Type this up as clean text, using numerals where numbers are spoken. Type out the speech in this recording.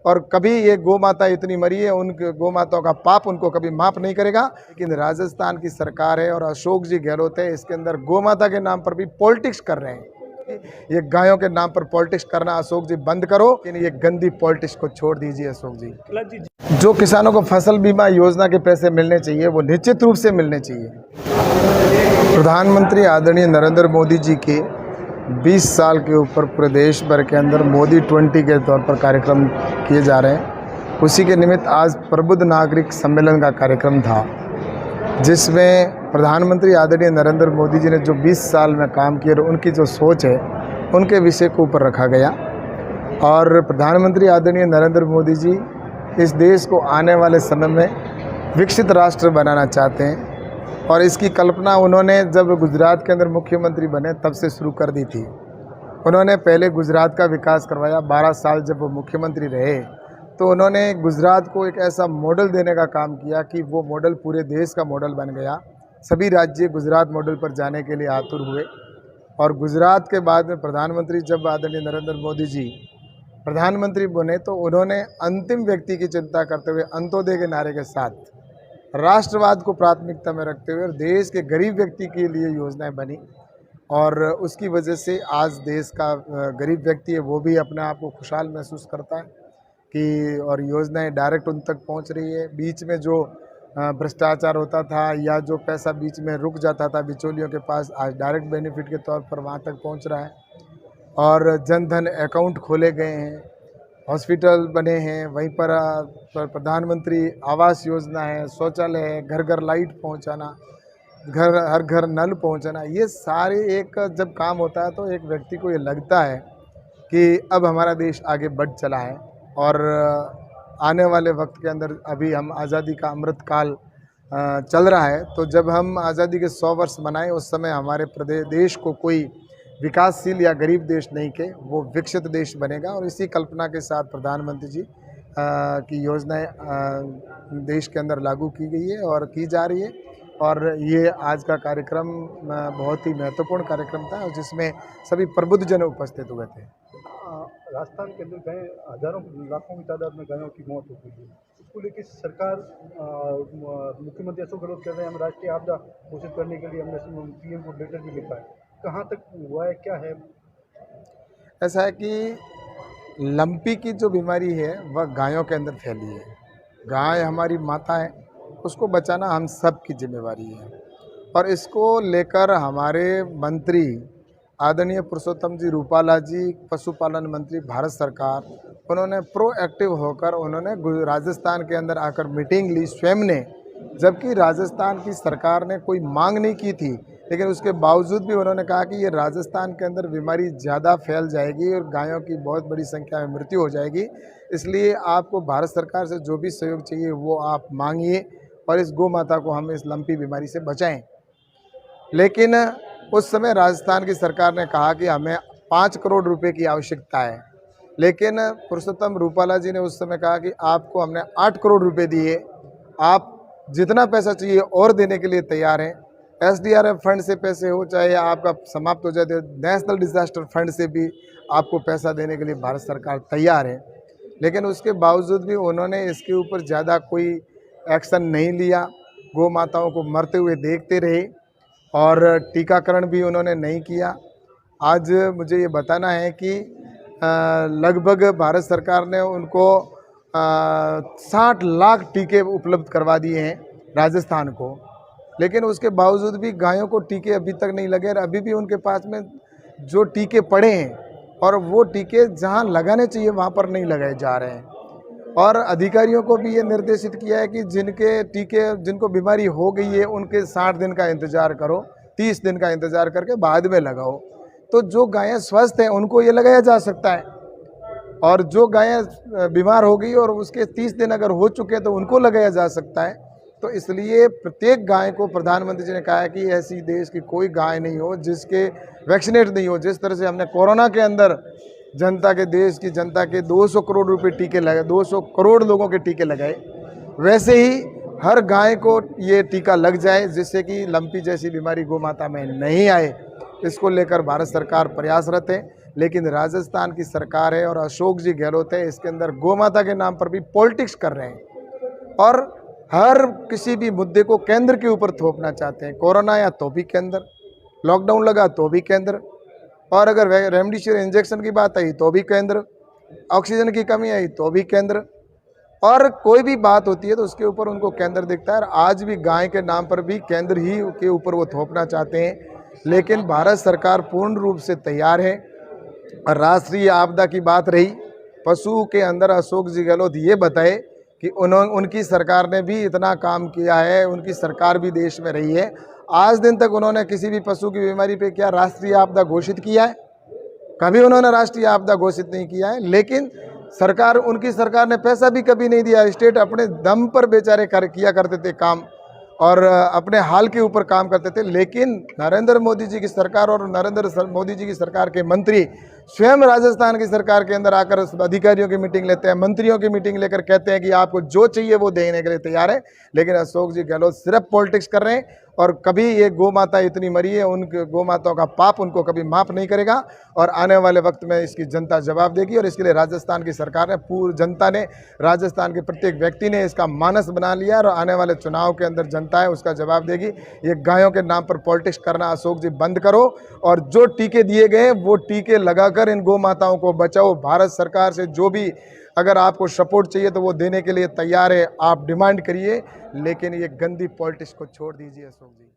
और कभी ये गौ माता इतनी मरी है, उन गौ माताओं का पाप उनको कभी माफ़ नहीं करेगा। लेकिन राजस्थान की सरकार है और अशोक जी गहलोत है, इसके अंदर गौ माता के नाम पर भी पॉलिटिक्स कर रहे हैं। ये गायों के नाम पर पॉलिटिक्स करना अशोक जी बंद करो, लेकिन ये गंदी पॉलिटिक्स को छोड़ दीजिए अशोक जी। जो किसानों को फसल बीमा योजना के पैसे मिलने चाहिए वो निश्चित रूप से मिलने चाहिए। प्रधानमंत्री आदरणीय नरेंद्र मोदी जी के 20 साल के ऊपर पूरे देश भर के अंदर मोदी 20 के तौर पर कार्यक्रम किए जा रहे हैं। उसी के निमित्त आज प्रबुद्ध नागरिक सम्मेलन का कार्यक्रम था, जिसमें प्रधानमंत्री आदरणीय नरेंद्र मोदी जी ने जो 20 साल में काम किए और उनकी जो सोच है उनके विषय को ऊपर रखा गया। और प्रधानमंत्री आदरणीय नरेंद्र मोदी जी इस देश को आने वाले समय में विकसित राष्ट्र बनाना चाहते हैं और इसकी कल्पना उन्होंने जब गुजरात के अंदर मुख्यमंत्री बने तब से शुरू कर दी थी। उन्होंने पहले गुजरात का विकास करवाया। 12 साल जब वो मुख्यमंत्री रहे तो उन्होंने गुजरात को एक ऐसा मॉडल देने का काम किया कि वो मॉडल पूरे देश का मॉडल बन गया। सभी राज्य गुजरात मॉडल पर जाने के लिए आतुर हुए और गुजरात के बाद में प्रधानमंत्री जब आदरणीय नरेंद्र मोदी जी प्रधानमंत्री बने तो उन्होंने अंतिम व्यक्ति की चिंता करते हुए अंत्योदय के नारे के साथ राष्ट्रवाद को प्राथमिकता में रखते हुए देश के गरीब व्यक्ति के लिए योजनाएं बनी और उसकी वजह से आज देश का गरीब व्यक्ति है वो भी अपने आप को खुशहाल महसूस करता है कि और योजनाएं डायरेक्ट उन तक पहुंच रही है। बीच में जो भ्रष्टाचार होता था या जो पैसा बीच में रुक जाता था बिचौलियों के पास, आज डायरेक्ट बेनिफिट के तौर पर वहां तक पहुंच रहा है और जनधन अकाउंट खोले गए हैं, हॉस्पिटल बने हैं, वहीं पर प्रधानमंत्री आवास योजना है, शौचालय है, घर घर लाइट पहुंचाना, हर घर नल पहुंचाना। ये सारे एक जब काम होता है तो एक व्यक्ति को ये लगता है कि अब हमारा देश आगे बढ़ चला है और आने वाले वक्त के अंदर अभी हम आज़ादी का अमृत काल चल रहा है। तो जब हम आज़ादी के 100 वर्ष मनाएं उस समय हमारे देश को कोई विकासशील या गरीब देश नहीं के वो विकसित देश बनेगा और इसी कल्पना के साथ प्रधानमंत्री जी की योजनाएं देश के अंदर लागू की गई है और की जा रही है। और ये आज का कार्यक्रम बहुत ही महत्वपूर्ण कार्यक्रम था और जिसमें सभी प्रबुद्ध जन उपस्थित हुए थे। राजस्थान के अंदर गाय हजारों लाखों की तादाद में गायों की मौत हो गई है। इसको लेकर सरकार मुख्यमंत्री अशोक गहलोत कह रहे हैं हम राष्ट्रीय आपदा घोषित करने के लिए हमने पीएम को लेटर भी लिखा है। कहाँ तक हुआ है, क्या है? ऐसा है कि लंपी की जो बीमारी है वह गायों के अंदर फैली है। गाय हमारी माता है, उसको बचाना हम सब की जिम्मेवारी है और इसको लेकर हमारे मंत्री आदरणीय पुरुषोत्तम जी रूपाला जी, पशुपालन मंत्री भारत सरकार, उन्होंने प्रोएक्टिव होकर उन्होंने राजस्थान के अंदर आकर मीटिंग ली स्वयं ने, जबकि राजस्थान की सरकार ने कोई मांग नहीं की थी, लेकिन उसके बावजूद भी उन्होंने कहा कि ये राजस्थान के अंदर बीमारी ज़्यादा फैल जाएगी और गायों की बहुत बड़ी संख्या में मृत्यु हो जाएगी, इसलिए आपको भारत सरकार से जो भी सहयोग चाहिए वो आप मांगिए और इस गौ माता को हम इस लंपी बीमारी से बचाएं। लेकिन उस समय राजस्थान की सरकार ने कहा कि हमें 5 करोड़ रुपए की आवश्यकता है, लेकिन पुरुषोत्तम रूपाला जी ने उस समय कहा कि आपको हमने 8 करोड़ रुपए दिए, आप जितना पैसा चाहिए और देने के लिए तैयार हैं। SDRF फंड से पैसे हो चाहे आपका समाप्त हो जाए, नेशनल डिजास्टर फंड से भी आपको पैसा देने के लिए भारत सरकार तैयार है। लेकिन उसके बावजूद भी उन्होंने इसके ऊपर ज़्यादा कोई एक्शन नहीं लिया, गौ माताओं को मरते हुए देखते रहे और टीकाकरण भी उन्होंने नहीं किया। आज मुझे ये बताना है कि लगभग भारत सरकार ने उनको 60 लाख टीके उपलब्ध करवा दिए हैं राजस्थान को, लेकिन उसके बावजूद भी गायों को टीके अभी तक नहीं लगे और अभी भी उनके पास में जो टीके पड़े हैं और वो टीके जहां लगाने चाहिए वहां पर नहीं लगाए जा रहे हैं। और अधिकारियों को भी ये निर्देशित किया है कि जिनके टीके जिनको बीमारी हो गई है उनके 60 दिन का इंतज़ार करो, 30 दिन का इंतज़ार करके बाद में लगाओ। तो जो गायें स्वस्थ हैं उनको ये लगाया जा सकता है और जो गायें बीमार हो गई और उसके 30 दिन अगर हो चुके तो उनको लगाया जा सकता है। तो इसलिए प्रत्येक गाय को प्रधानमंत्री जी ने कहा है कि ऐसी देश की कोई गाय नहीं हो जिसके वैक्सीनेट नहीं हो। जिस तरह से हमने कोरोना के अंदर जनता के देश की जनता के 200 करोड़ रुपए टीके लगाए, 200 करोड़ लोगों के टीके लगाए, वैसे ही हर गाय को ये टीका लग जाए जिससे कि लंपी जैसी बीमारी गौ माता में नहीं आए। इसको लेकर भारत सरकार प्रयासरत है। लेकिन राजस्थान की सरकार है और अशोक जी गहलोत है, इसके अंदर गौ माता के नाम पर भी पॉलिटिक्स कर रहे हैं और हर किसी भी मुद्दे को केंद्र के ऊपर थोपना चाहते हैं। कोरोना आया तो भी केंद्र, लॉकडाउन लगा तो भी केंद्र, और अगर रेमडेसिविर इंजेक्शन की बात आई तो भी केंद्र, ऑक्सीजन की कमी आई तो भी केंद्र, और कोई भी बात होती है तो उसके ऊपर उनको केंद्र दिखता है। और आज भी गाय के नाम पर भी केंद्र ही के ऊपर वो थोपना चाहते हैं। लेकिन भारत सरकार पूर्ण रूप से तैयार है। और राष्ट्रीय आपदा की बात रही, पशु के अंदर अशोक जी गहलोत ये बताए कि उनकी सरकार ने भी इतना काम किया है, उनकी सरकार भी देश में रही है। आज दिन तक उन्होंने किसी भी पशु की बीमारी पे क्या राष्ट्रीय आपदा घोषित किया है? कभी उन्होंने राष्ट्रीय आपदा घोषित नहीं किया है। लेकिन सरकार, उनकी सरकार ने पैसा भी कभी नहीं दिया। स्टेट अपने दम पर बेचारे किया करते थे काम और अपने हाल के ऊपर काम करते थे। लेकिन नरेंद्र मोदी जी की सरकार और नरेंद्र मोदी जी की सरकार के मंत्री स्वयं राजस्थान की सरकार के अंदर आकर अधिकारियों की मीटिंग लेते हैं, मंत्रियों की मीटिंग लेकर कहते हैं कि आपको जो चाहिए वो देने के लिए तैयार है। लेकिन अशोक जी गहलोत सिर्फ पॉलिटिक्स कर रहे हैं और कभी ये गौ माता इतनी मरी है, उन गौ माताओं का पाप उनको कभी माफ नहीं करेगा। और आने वाले वक्त में इसकी जनता जवाब देगी और इसके लिए राजस्थान की सरकार ने, पूरी जनता ने, राजस्थान के प्रत्येक व्यक्ति ने इसका मानस बना लिया और आने वाले चुनाव के अंदर जनता है उसका जवाब देगी। ये गायों के नाम पर पॉलिटिक्स करना अशोक जी बंद करो और जो टीके दिए गए वो टीके लगाकर इन गौ माताओं को बचाओ। भारत सरकार से जो भी अगर आपको सपोर्ट चाहिए तो वो देने के लिए तैयार है, आप डिमांड करिए, लेकिन ये गंदी पॉलिटिक्स को छोड़ दीजिए अशोक जी।